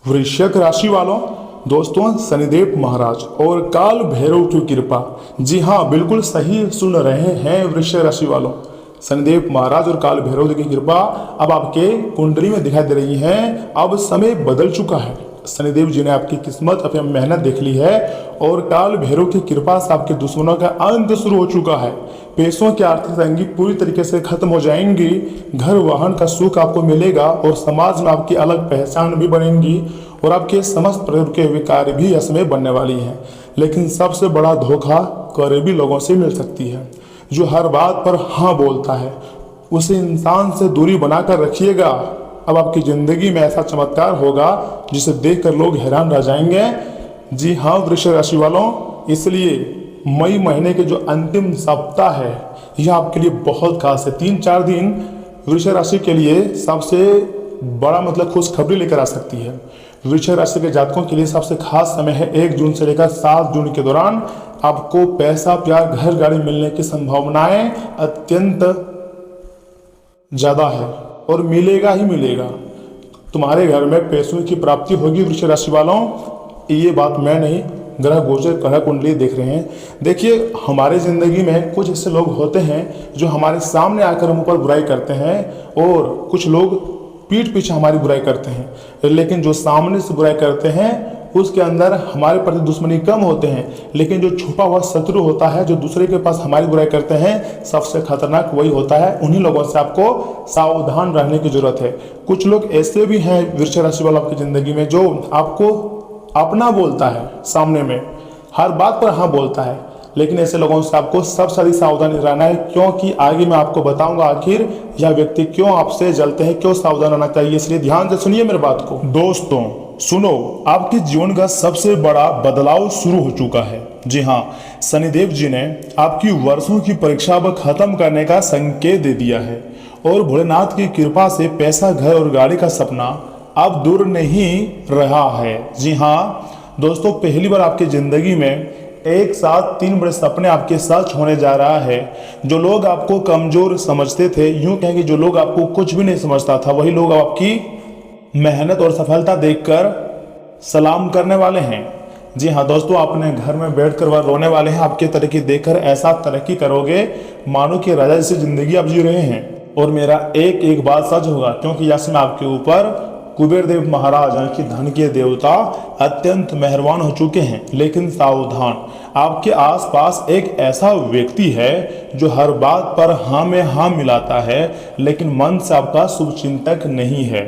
वृश्चिक राशि वालों, दोस्तों शनिदेव महाराज और काल भैरव की कृपा। जी हाँ, बिल्कुल सही सुन रहे हैं वृश्चिक राशि वालों। शनिदेव महाराज और काल भैरव की कृपा अब आपके कुंडली में दिखाई दे रही है। अब समय बदल चुका है। शनिदेव जी ने आपकी किस्मत, अपनी मेहनत देख ली है और काल भैरव की कृपा से आपके दुश्मनों का अंत शुरू हो चुका है। पैसों की आर्थिक तंगी पूरी तरीके से खत्म हो जाएंगी। घर वाहन का सुख आपको मिलेगा और समाज में आपकी अलग पहचान भी बनेगी और आपके समस्त प्रकार के विकार भी असमय बनने वाली हैं। लेकिन सबसे बड़ा धोखा करीबी लोगों से मिल सकती है। जो हर बात पर हाँ बोलता है, उसे इंसान से दूरी बनाकर रखिएगा। अब आपकी ज़िंदगी में ऐसा चमत्कार होगा जिसे देखकर लोग हैरान रह जाएंगे। जी हाँ वृश्चिक राशि वालों, इसलिए मई महीने के जो अंतिम सप्ताह है यह आपके लिए बहुत खास है। 3-4 दिन वृश्चिक राशि के लिए सबसे बड़ा खुशखबरी लेकर आ सकती है। वृश्चिक राशि के जातकों के लिए सबसे खास समय है 1 जून से लेकर 7 जून के दौरान। आपको पैसा, प्यार, घर, गाड़ी मिलने की संभावनाएं अत्यंत ज़्यादा है और मिलेगा ही मिलेगा। तुम्हारे घर में पैसों की प्राप्ति होगी वृश्चिक राशि वालों। ये बात मैं नहीं, ग्रह गोचर ग्रह कुंडली देख रहे हैं। देखिए, हमारे ज़िंदगी में कुछ ऐसे लोग होते हैं जो हमारे सामने आकर हम ऊपर बुराई करते हैं और कुछ लोग पीठ पीछे हमारी बुराई करते हैं। लेकिन जो सामने से बुराई करते हैं उसके अंदर हमारे प्रति दुश्मनी कम होते हैं, लेकिन जो छुपा हुआ शत्रु होता है, जो दूसरे के पास हमारी बुराई करते हैं, सबसे खतरनाक वही होता है। उन्हीं लोगों से आपको सावधान रहने की जरूरत है। कुछ लोग ऐसे भी हैं वृश्चिक राशि वालों आपकी ज़िंदगी में जो आपको अपना बोलता है, सामने में हर बात पर हाँ बोलता है, लेकिन ऐसे लोगों से आपको सबसे सारी सावधानी रहना है, क्योंकि आगे मैं आपको बताऊंगा आखिर यह व्यक्ति क्यों आपसे जलते हैं, क्यों सावधान रहना चाहिए। इसलिए ध्यान से सुनिए मेरे बात को। दोस्तों सुनो, आपके जीवन का सबसे बड़ा बदलाव शुरू हो चुका है। जी हाँ, शनिदेव जी ने आपकी वर्षों की परीक्षा अब खत्म करने का संकेत दे दिया है और भोलेनाथ की कृपा से पैसा, घर और गाड़ी का सपना अब दूर नहीं रहा है। जी हाँ दोस्तों, पहली बार आपकी जिंदगी में एक साथ 3 बड़े सपने आपके सच होने जा रहा है। जो लोग आपको कमजोर समझते थे, यूं कहेंगे जो लोग आपको कुछ भी नहीं समझता था, वही लोग आपकी मेहनत और सफलता देखकर सलाम करने वाले हैं। जी हाँ दोस्तों, अपने घर में बैठकर वह रोने वाले हैं। आपके तरक्की देखकर ऐसा तरक्की करोगे मानो कि राजा जैसी जिंदगी आप जी रहे हैं। और मेरा एक एक बात सच होगा, क्योंकि यश में आपके ऊपर कुबेर देव महाराज यानी कि धन के देवता अत्यंत मेहरबान हो चुके हैं। लेकिन सावधान, आपके आसपास एक ऐसा व्यक्ति है जो हर बात पर हाँ में हाँ मिलाता है, लेकिन मन से आपका शुभचिंतक नहीं है।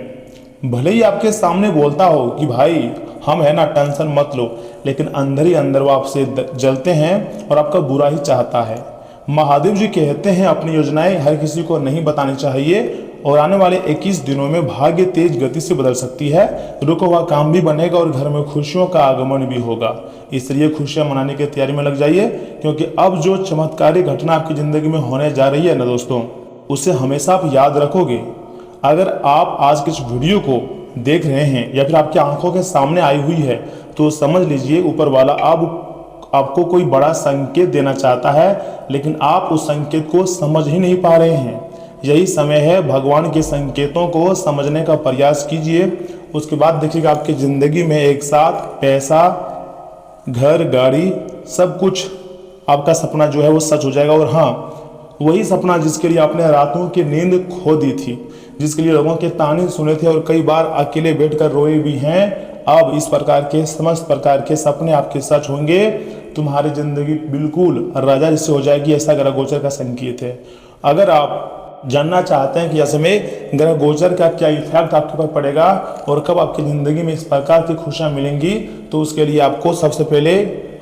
भले ही आपके सामने बोलता हो कि भाई हम है ना, टेंशन मत लो, लेकिन अंदर ही अंदर वो आपसे जलते हैं और आपका बुरा ही चाहता है। महादेव जी कहते हैं अपनी योजनाएं हर किसी को नहीं बतानी चाहिए और आने वाले 21 दिनों में भाग्य तेज गति से बदल सकती है। रुका हुआ काम भी बनेगा और घर में खुशियों का आगमन भी होगा। इसलिए खुशियां मनाने की तैयारी में लग जाइए, क्योंकि अब जो चमत्कारी घटना आपकी जिंदगी में होने जा रही है ना दोस्तों, उसे हमेशा आप याद रखोगे। अगर आप आज के इस वीडियो को देख रहे हैं या फिर आपकी आंखों के सामने आई हुई है, तो समझ लीजिए ऊपर वाला अब आपको कोई बड़ा संकेत देना चाहता है, लेकिन आप उस संकेत को समझ ही नहीं पा रहे हैं। यही समय है, भगवान के संकेतों को समझने का प्रयास कीजिए। उसके बाद देखिएगा आपकी ज़िंदगी में एक साथ पैसा, घर, गाड़ी, सब कुछ आपका सपना जो है वो सच हो जाएगा। और हाँ, वही सपना जिसके लिए आपने रातों की नींद खो दी थी, जिसके लिए लोगों के ताने सुने थे और कई बार अकेले बैठकर रोए भी हैं, अब इस प्रकार के समस्त प्रकार के सपने आपके सच होंगे। तुम्हारी जिंदगी बिल्कुल राजा जैसे हो जाएगी, ऐसा ग्रह गोचर का संकेत है। अगर आप जानना चाहते हैं कि ऐसे में ग्रह गोचर का क्या इफेक्ट आपके ऊपर पड़ेगा और कब आपकी ज़िंदगी में इस प्रकार की खुशियाँ मिलेंगी, तो उसके लिए आपको सबसे पहले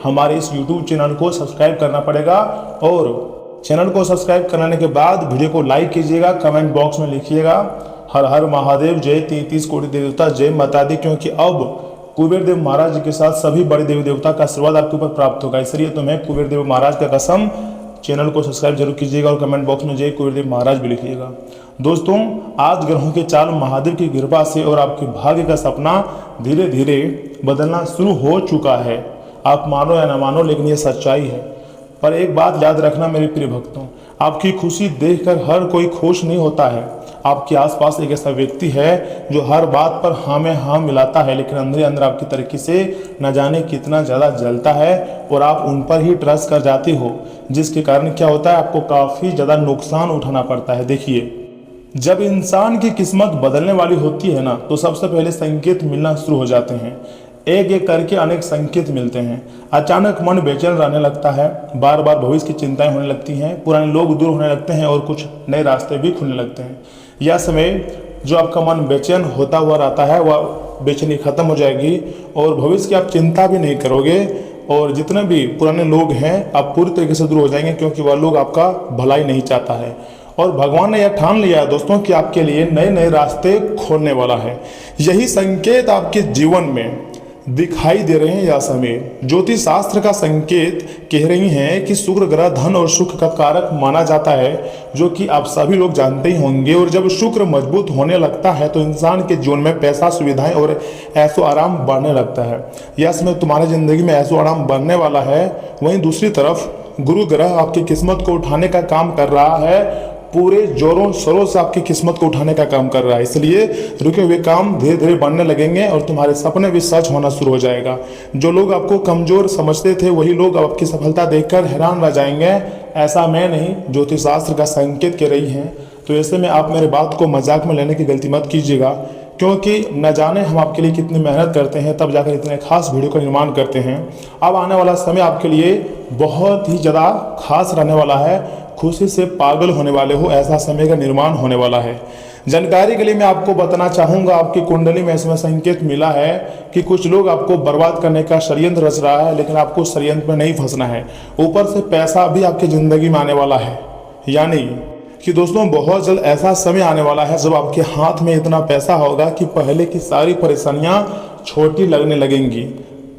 हमारे इस YouTube चैनल को सब्सक्राइब करना पड़ेगा। और चैनल को सब्सक्राइब करने के बाद वीडियो को लाइक कीजिएगा, कमेंट बॉक्स में लिखिएगा हर हर महादेव, जय 33 कोटि देवता, जय माता दी, क्योंकि अब कुबेर देव महाराज जी के साथ सभी बड़े देवी देवता का आशीर्वाद आपके ऊपर प्राप्त होगा। इसलिए तुम्हें कुबेर देव महाराज का कसम, चैनल को सब्सक्राइब जरूर कीजिएगा और कमेंट बॉक्स में जय कुबेर देव महाराज भी लिखिएगा। दोस्तों, आज ग्रहों के चाल महादेव की कृपा से और आपके भाग्य का सपना धीरे धीरे बदलना शुरू हो चुका है। आप मानो या ना मानो, लेकिन ये सच्चाई है। पर एक बात याद रखना मेरे प्रिय भक्तों, आपकी खुशी देखकर हर कोई खुश नहीं होता है। आपके आसपास एक ऐसा व्यक्ति है जो हर बात पर हाँ में हाँ मिलाता है, लेकिन अंदर अंदर आपकी तरक्की से न जाने कितना ज़्यादा जलता है और आप उन पर ही ट्रस्ट कर जाती हो, जिसके कारण क्या होता है आपको काफ़ी ज़्यादा नुकसान उठाना पड़ता है। देखिए, जब इंसान की किस्मत बदलने वाली होती है ना, तो सबसे पहले संकेत मिलना शुरू हो जाते हैं। एक एक करके अनेक संकेत मिलते हैं। अचानक मन बेचैन रहने लगता है, बार बार भविष्य की चिंताएं होने लगती हैं, पुराने लोग दूर होने लगते हैं और कुछ नए रास्ते भी खुलने लगते हैं। यह समय जो आपका मन बेचैन होता हुआ रहता है, वह बेचैनी खत्म हो जाएगी और भविष्य की आप चिंता भी नहीं करोगे और जितने भी पुराने लोग हैं आप पूरी तरीके से दूर हो जाएंगे, क्योंकि वह लोग आपका भलाई नहीं चाहता है। और भगवान ने यह ठान लिया है दोस्तों कि आपके लिए नए नए रास्ते खोलने वाला है। यही संकेत आपके जीवन में दिखाई दे रहे हैं। यह समय ज्योतिष शास्त्र का संकेत कह रही हैं कि शुक्र ग्रह धन और सुख का कारक माना जाता है, जो कि आप सभी लोग जानते ही होंगे। और जब शुक्र मजबूत होने लगता है तो इंसान के जीवन में पैसा, सुविधाएं और ऐशो आराम बढ़ने लगता है। यह समय तुम्हारी जिंदगी में ऐशो आराम बढ़ने वाला है। वहीं दूसरी तरफ गुरु ग्रह आपकी किस्मत को उठाने का काम कर रहा है, पूरे जोरों शोरों से आपकी किस्मत को उठाने का काम कर रहा है। इसलिए रुके हुए काम धीरे धीरे बनने लगेंगे और तुम्हारे सपने भी सच होना शुरू हो जाएगा। जो लोग आपको कमजोर समझते थे वही लोग आपकी सफलता देखकर हैरान रह जाएंगे। ऐसा मैं नहीं, ज्योतिष शास्त्र का संकेत कह रही हैं। तो ऐसे में आप मेरे बात को मजाक में लेने की गलती मत कीजिएगा, क्योंकि न जाने हम आपके लिए कितनी मेहनत करते हैं, तब जाकर इतने खास वीडियो का निर्माण करते हैं। अब आने वाला समय आपके लिए बहुत ही ज़्यादा खास रहने वाला है। खुशी से पागल होने वाले हो, ऐसा समय का निर्माण होने वाला है। जानकारी के लिए मैं आपको बताना चाहूँगा, आपकी कुंडली में इसमें संकेत मिला है कि कुछ लोग आपको बर्बाद करने का षड्यंत्र रच रहा है, लेकिन आपको षड्यंत्र में नहीं फंसना है। ऊपर से पैसा भी आपकी ज़िंदगी में आने वाला है। यानी कि दोस्तों बहुत जल्द ऐसा समय आने वाला है जब आपके हाथ में इतना पैसा होगा कि पहले की सारी परेशानियां छोटी लगने लगेंगी।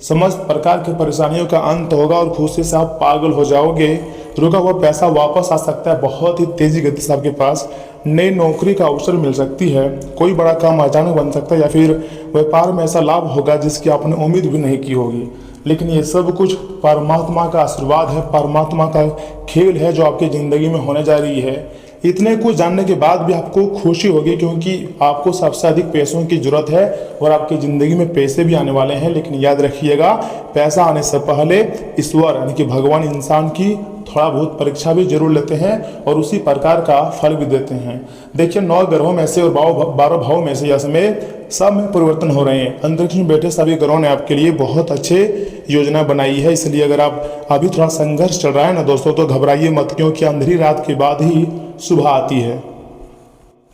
समस्त प्रकार की परेशानियों का अंत होगा और खुशी से आप पागल हो जाओगे। रुका हुआ पैसा वापस आ सकता है बहुत ही तेजी गति से आपके पास। नई नौकरी का अवसर मिल सकती है, कोई बड़ा काम अचानक बन सकता है, या फिर व्यापार में ऐसा लाभ होगा जिसकी आपने उम्मीद भी नहीं की होगी। लेकिन ये सब कुछ परमात्मा का आशीर्वाद है, परमात्मा का खेल है जो आपकी ज़िंदगी में होने जा रही है। इतने कुछ जानने के बाद भी आपको खुशी होगी, क्योंकि आपको सबसे अधिक पैसों की जरूरत है और आपकी ज़िंदगी में पैसे भी आने वाले हैं। लेकिन याद रखिएगा, पैसा आने से पहले ईश्वर यानी कि भगवान इंसान की थोड़ा बहुत परीक्षा भी जरूर लेते हैं और उसी प्रकार का फल भी देते हैं। देखिए, 9 ग्रहों में से और 12 भावों में से यह समय सब में परिवर्तन हो रहे हैं। अंतरिक्ष में बैठे सभी ग्रहों ने आपके लिए बहुत अच्छे योजना बनाई है। इसलिए अगर आप अभी थोड़ा संघर्ष चल रहा है ना दोस्तों, तो घबराइए मत, क्योंकि अंधेरी रात के बाद ही सुबह आती है।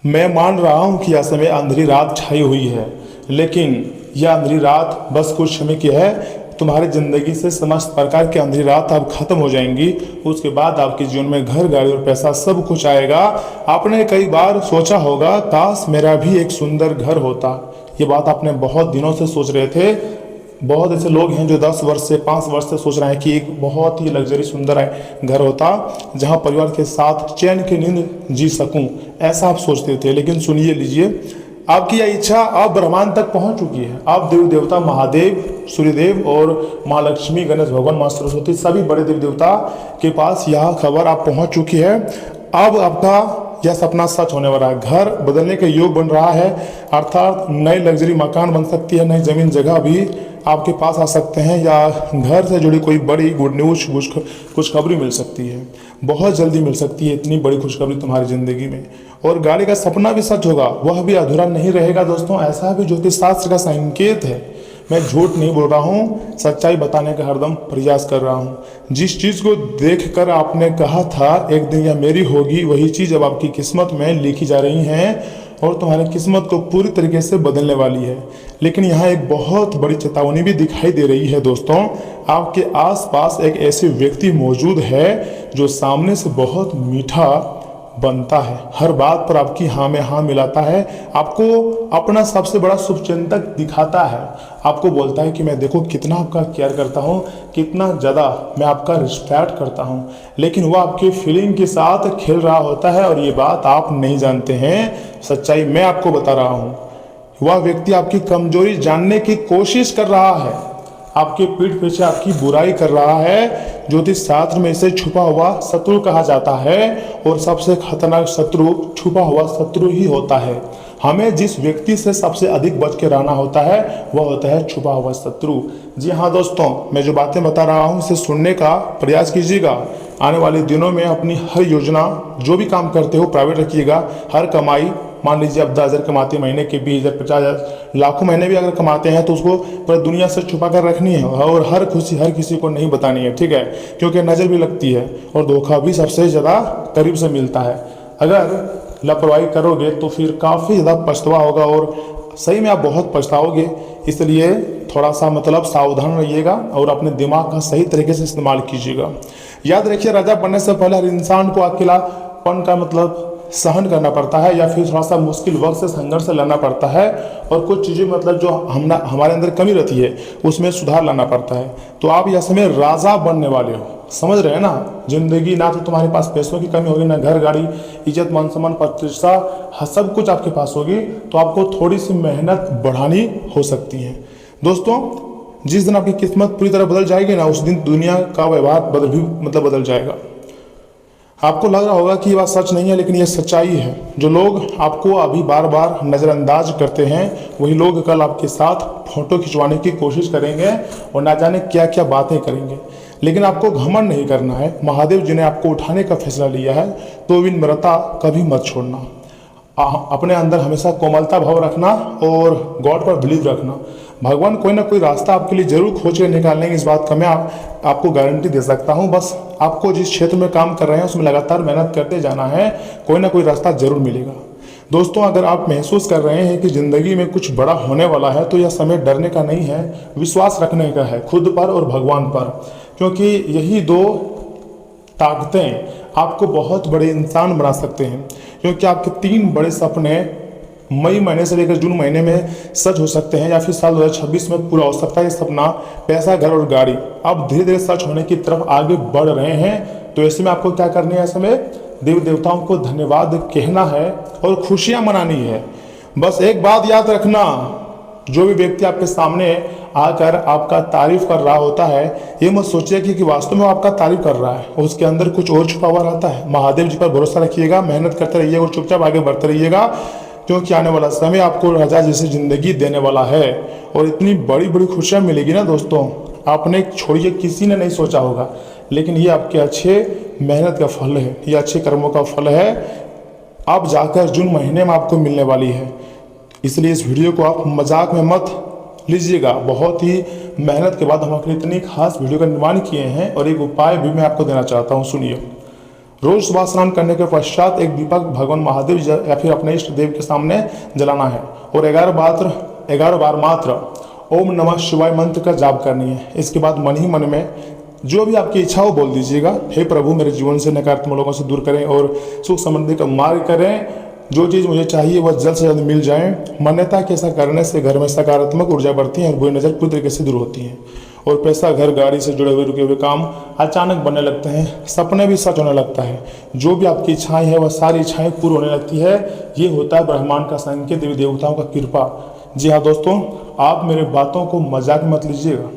मैं मान रहा हूँ कि यह समय अंधेरी रात छाई हुई है, लेकिन यह अंधेरी रात बस कुछ समय की है। तुम्हारी जिंदगी से समस्त प्रकार की अंधेरी रात अब खत्म हो जाएंगी। उसके बाद आपके जीवन में घर, गाड़ी और पैसा सब कुछ आएगा। आपने कई बार सोचा होगा, काश मेरा भी एक सुंदर घर होता। ये बात आपने बहुत दिनों से सोच रहे थे। बहुत ऐसे लोग हैं जो 10 वर्ष से 5 वर्ष से सोच रहे हैं कि एक बहुत ही लग्जरी सुंदर घर होता जहां परिवार के साथ चैन की नींद जी सकूं, ऐसा आप सोचते थे। लेकिन सुनिए लीजिए, आपकी यह इच्छा अब ब्रह्मांड तक पहुंच चुकी है। अब देवी देवता महादेव, सूर्यदेव और माँ लक्ष्मी, गणेश भगवान, माँ सरस्वती, सभी बड़े देवी देवता के पास यह खबर आप पहुंच चुकी है। अब आपका यह सपना सच होने वाला है। घर बदलने का योग बन रहा है, अर्थात नई लग्जरी मकान बन सकती है, नई जमीन जगह भी आपके पास आ सकते हैं, या घर से जुड़ी कोई बड़ी गुड न्यूज, खुशखबरी मिल सकती है। बहुत जल्दी मिल सकती है इतनी बड़ी खुशखबरी तुम्हारी ज़िंदगी में। और गाड़ी का सपना भी सच होगा, वह भी अधूरा नहीं रहेगा दोस्तों। ऐसा भी ज्योतिष शास्त्र का संकेत है। मैं झूठ नहीं बोल रहा हूँ, सच्चाई बताने का हरदम प्रयास कर रहा हूँ। जिस चीज़ को देखकर आपने कहा था एक दिन यह मेरी होगी, वही चीज़ अब आपकी किस्मत में लिखी जा रही हैं और तुम्हारी किस्मत को पूरी तरीके से बदलने वाली है। लेकिन यहाँ एक बहुत बड़ी चेतावनी भी दिखाई दे रही है दोस्तों। आपके आसपास एक ऐसे व्यक्ति मौजूद है जो सामने से बहुत मीठा बनता है, हर बात पर आपकी हाँ में हाँ मिलाता है, आपको अपना सबसे बड़ा शुभचिंतक दिखाता है, आपको बोलता है कि मैं देखो कितना आपका केयर करता हूँ, कितना ज़्यादा मैं आपका रिस्पेक्ट करता हूँ। लेकिन वह आपकी फीलिंग के साथ खेल रहा होता है और ये बात आप नहीं जानते हैं। सच्चाई मैं आपको बता रहा हूँ। वह व्यक्ति आपकी कमजोरी जानने की कोशिश कर रहा है, आपके पीठ पीछे आपकी बुराई कर रहा है। ज्योतिष शास्त्र में इसे छुपा हुआ शत्रु कहा जाता है और सबसे खतरनाक शत्रु छुपा हुआ शत्रु ही होता है। हमें जिस व्यक्ति से सबसे अधिक बच के रहना होता है वह होता है छुपा हुआ शत्रु। जी हाँ दोस्तों, मैं जो बातें बता रहा हूँ उसे सुनने का प्रयास कीजिएगा। आने वाले दिनों में अपनी हर योजना, जो भी काम करते हो प्राइवेट रखिएगा। हर कमाई, मान लीजिए आप 10,000 कमाते हैं महीने के, 20,000, 50,000, लाखों महीने भी अगर कमाते हैं तो उसको पूरी दुनिया से छुपा कर रखनी है और हर खुशी हर किसी को नहीं बतानी है, ठीक है? क्योंकि नज़र भी लगती है और धोखा भी सबसे ज़्यादा करीब से मिलता है। अगर लापरवाही करोगे तो फिर काफ़ी ज़्यादा पछतावा होगा और सही में आप बहुत पछताओगे। इसलिए थोड़ा सा मतलब सावधान रहिएगा और अपने दिमाग का सही तरीके से इस्तेमाल कीजिएगा। याद रखिए, राजा बनने से पहले हर इंसान को अकेलापन का मतलब सहन करना पड़ता है या फिर थोड़ा सा मुश्किल वक्त से संघर्ष लाना पड़ता है और कुछ चीज़ें मतलब जो हमारे अंदर कमी रहती है उसमें सुधार लाना पड़ता है। तो आप यह समय राजा बनने वाले हो, समझ रहे हैं ना? जिंदगी ना तो तुम्हारे पास पैसों की कमी होगी, ना घर गाड़ी, इज्जत, मान सम्मान, प्रतिष्ठा, सब कुछ आपके पास होगी। तो आपको थोड़ी सी मेहनत बढ़ानी हो सकती है। दोस्तों, जिस दिन आपकी किस्मत पूरी तरह बदल जाएगी ना, उस दिन दुनिया का व्यवहार बदल जाएगा। आपको लग रहा होगा कि ये बात सच नहीं है, लेकिन ये सच्चाई है। जो लोग आपको अभी बार बार नज़रअंदाज करते हैं वही लोग कल आपके साथ फोटो खिंचवाने की कोशिश करेंगे और ना जाने क्या क्या बातें करेंगे। लेकिन आपको घमंड नहीं करना है। महादेव जी ने आपको उठाने का फैसला लिया है तो विनम्रता कभी मत छोड़ना। अपने अंदर हमेशा कोमलता भाव रखना और गॉड पर बिलीव रखना। भगवान कोई ना कोई रास्ता आपके लिए जरूर खोज के निकालेंगे, इस बात का मैं आपको गारंटी दे सकता हूं। बस आपको जिस क्षेत्र में काम कर रहे हैं उसमें लगातार मेहनत करते जाना है, कोई ना कोई रास्ता जरूर मिलेगा। दोस्तों, अगर आप महसूस कर रहे हैं कि ज़िंदगी में कुछ बड़ा होने वाला है तो यह समय डरने का नहीं है, विश्वास रखने का है, खुद पर और भगवान पर। क्योंकि यही दो ताकतें आपको बहुत बड़े इंसान बना सकते हैं। क्योंकि आपके 3 बड़े सपने मई महीने से लेकर जून महीने में सच हो सकते हैं या फिर साल 2026 में पूरा हो सकता है। ये सपना पैसा, घर और गाड़ी अब धीरे धीरे सच होने की तरफ आगे बढ़ रहे हैं। तो ऐसे में आपको क्या करना है? ऐसे में देव देवताओं को धन्यवाद कहना है और खुशियां मनानी है। बस एक बात याद रखना, जो भी व्यक्ति आपके सामने आकर आपका तारीफ कर रहा होता है, ये मत सोचिए कि वास्तव में आपका तारीफ कर रहा है, उसके अंदर कुछ और छुपा हुआ रहता है। महादेव जी पर भरोसा रखिएगा, मेहनत करते रहिएगा और चुपचाप आगे बढ़ते रहिएगा। क्योंकि आने वाला समय आपको राजा जैसी जिंदगी देने वाला है और इतनी बड़ी बड़ी खुशियां मिलेगी ना दोस्तों, आपने छोड़िए किसी ने नहीं सोचा होगा। लेकिन ये आपके अच्छे मेहनत का फल है, ये अच्छे कर्मों का फल है। अब जाकर जून महीने में आपको मिलने वाली है। इसलिए इस वीडियो को आप मजाक में मत लीजिएगा। बहुत ही मेहनत के बाद हम अपनी इतनी खास वीडियो का निर्माण किए हैं और एक उपाय भी मैं आपको देना चाहता हूँ, सुनिए। रोज सुबह स्नान करने के पश्चात एक दीपक भगवान महादेव या फिर अपने इष्ट देव के सामने जलाना है और 11 बार मात्र ओम नमः शिवाय मंत्र का जाप करनी है। इसके बाद मन ही मन में जो भी आपकी इच्छा हो बोल दीजिएगा। हे प्रभु, मेरे जीवन से नकारात्मक लोगों से दूर करें और सुख समृद्धि का मार्ग करें। जो चीज़ मुझे चाहिए वह जल्द से जल्द मिल जाए। मान्यता के ऐसा करने से घर में सकारात्मक ऊर्जा बढ़ती है और बुरी नज़र पूरी तरीके से दूर होती है और पैसा, घर, गाड़ी से जुड़े हुए रुके हुए काम अचानक बनने लगते हैं। सपने भी सच होने लगता है। जो भी आपकी इच्छाएं हैं वह सारी इच्छाएं पूरी होने लगती है। ये होता है ब्रह्मांड का संकेत, देवी देवताओं का कृपा। जी हाँ दोस्तों, आप मेरे बातों को मजाक मत लीजिएगा।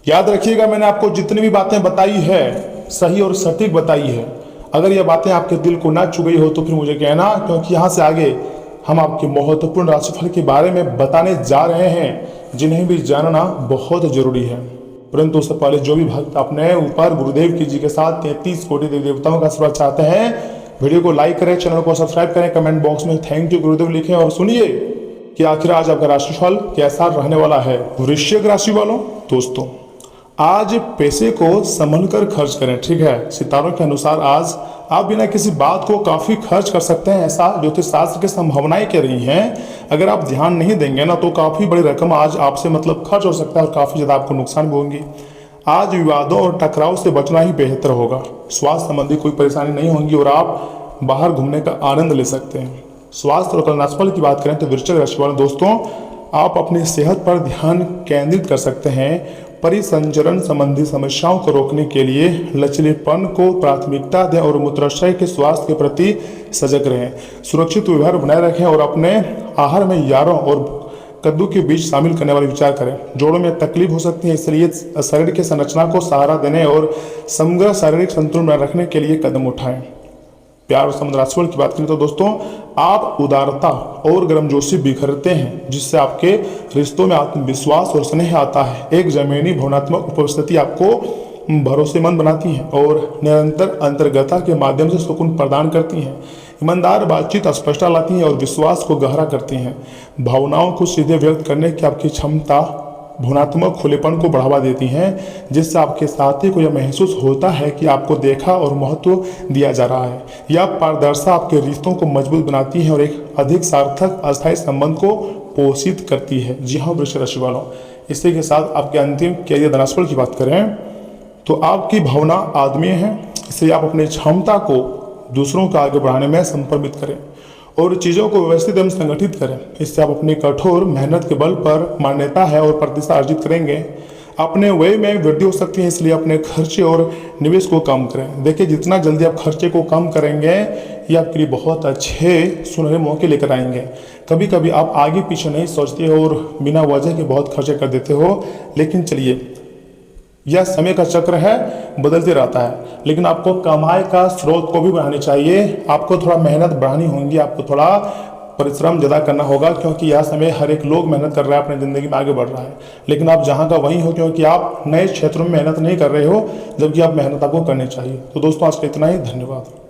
याद रखिएगा, मैंने आपको जितनी भी बातें बताई है सही और सटीक बताई है। अगर ये बातें आपके दिल को ना छू गई हो तो फिर मुझे कहना, क्योंकि यहाँ से आगे हम आपके महत्वपूर्ण राशिफल के बारे में बताने जा रहे हैं जिन्हें भी जानना बहुत जरूरी है। परंतु उससे पहले जो भी भक्त अपने ऊपर गुरुदेव की जी के साथ 33 कोटि देवी देवताओं का आशीर्वाद चाहते हैं, वीडियो को लाइक करें, चैनल को सब्सक्राइब करें, कमेंट बॉक्स में थैंक यू गुरुदेव लिखें और सुनिए कि आखिर आज आपका राशिफल कैसा रहने वाला है। वृश्चिक राशि वालों, दोस्तों आज पैसे को संभल कर खर्च करें, ठीक है। सितारों के अनुसार आज आप बिना किसी बात को काफी खर्च कर सकते हैं, ऐसा ज्योतिष शास्त्र की संभावनाएं कह रही हैं। अगर आप ध्यान नहीं देंगे ना तो काफी बड़ी रकम आज आपसे मतलब खर्च हो सकता है और काफी ज्यादा आपको नुकसान भी होंगे। आज विवादों और टकराव से बचना ही बेहतर होगा। स्वास्थ्य संबंधी कोई परेशानी नहीं होगी और आप बाहर घूमने का आनंद ले सकते हैं। स्वास्थ्य और राशिफल की बात करें तो वृश्चिक राशि वाले दोस्तों, आप अपनी सेहत पर ध्यान केंद्रित कर सकते हैं। परिसंचरण संबंधी समस्याओं को रोकने के लिए लचीलेपन को प्राथमिकता दें और मूत्राशय के स्वास्थ्य के प्रति सजग रहें। सुरक्षित व्यवहार बनाए रखें और अपने आहार में यारों और कद्दू के बीज शामिल करने वाले विचार करें। जोड़ों में तकलीफ हो सकती है, इसलिए शरीर की संरचना को सहारा देने और समग्र शारीरिक संतुलन बनाए रखने के लिए कदम उठाएं। प्यार और संबंध राशिफल की बात करें तो दोस्तों, आप उदारता और गर्मजोशी बिखरते हैं, जिससे आपके रिश्तों में आत्मविश्वास और स्नेह आता है। एक जमीनी भावनात्मक उपस्थिति आपको भरोसेमंद बनाती है और निरंतर अंतर्गता के माध्यम से सुकून प्रदान करती हैं। ईमानदार बातचीत स्पष्टता लाती है और विश्वास को गहरा करती हैं। भावनाओं को सीधे व्यक्त करने की आपकी क्षमता भावनात्मक खुलेपन को बढ़ावा देती हैं, जिससे आपके साथी को यह महसूस होता है कि आपको देखा और महत्व दिया जा रहा है। यह पारदर्शिता आपके रिश्तों को मजबूत बनाती है और एक अधिक सार्थक अस्थायी संबंध को पोषित करती है। जी हाँ वृश्चिक राशि वालों, इसी के साथ आपके अंतिम कैरियर राशिफल की बात करें तो आपकी भावना आदमी है, इसलिए आप अपनी क्षमता को दूसरों को आगे बढ़ाने में संप्रमित करें और चीज़ों को व्यवस्थित एवं संगठित करें। इससे आप अपनी कठोर मेहनत के बल पर मान्यता है और प्रतिष्ठा अर्जित करेंगे। अपने व्यय में वृद्धि हो सकती है, इसलिए अपने खर्चे और निवेश को कम करें। देखिए, जितना जल्दी आप खर्चे को कम करेंगे ये आपके लिए बहुत अच्छे सुनहरे मौके लेकर आएंगे। कभी कभी आप आगे पीछे नहीं सोचते और बिना वजह के बहुत खर्चे कर देते हो, लेकिन चलिए, यह समय का चक्र है, बदलते रहता है। लेकिन आपको कमाई का स्रोत को भी बढ़ानी चाहिए। आपको थोड़ा मेहनत बढ़ानी होगी, आपको थोड़ा परिश्रम ज़्यादा करना होगा, क्योंकि यह समय हर एक लोग मेहनत कर रहा है, अपनी ज़िंदगी में आगे बढ़ रहा है। लेकिन आप जहाँ का वहीं हो, क्योंकि आप नए क्षेत्रों में मेहनत नहीं कर रहे हो, जबकि आप मेहनत आपको करनी चाहिए। तो दोस्तों, आज का इतना ही, धन्यवाद।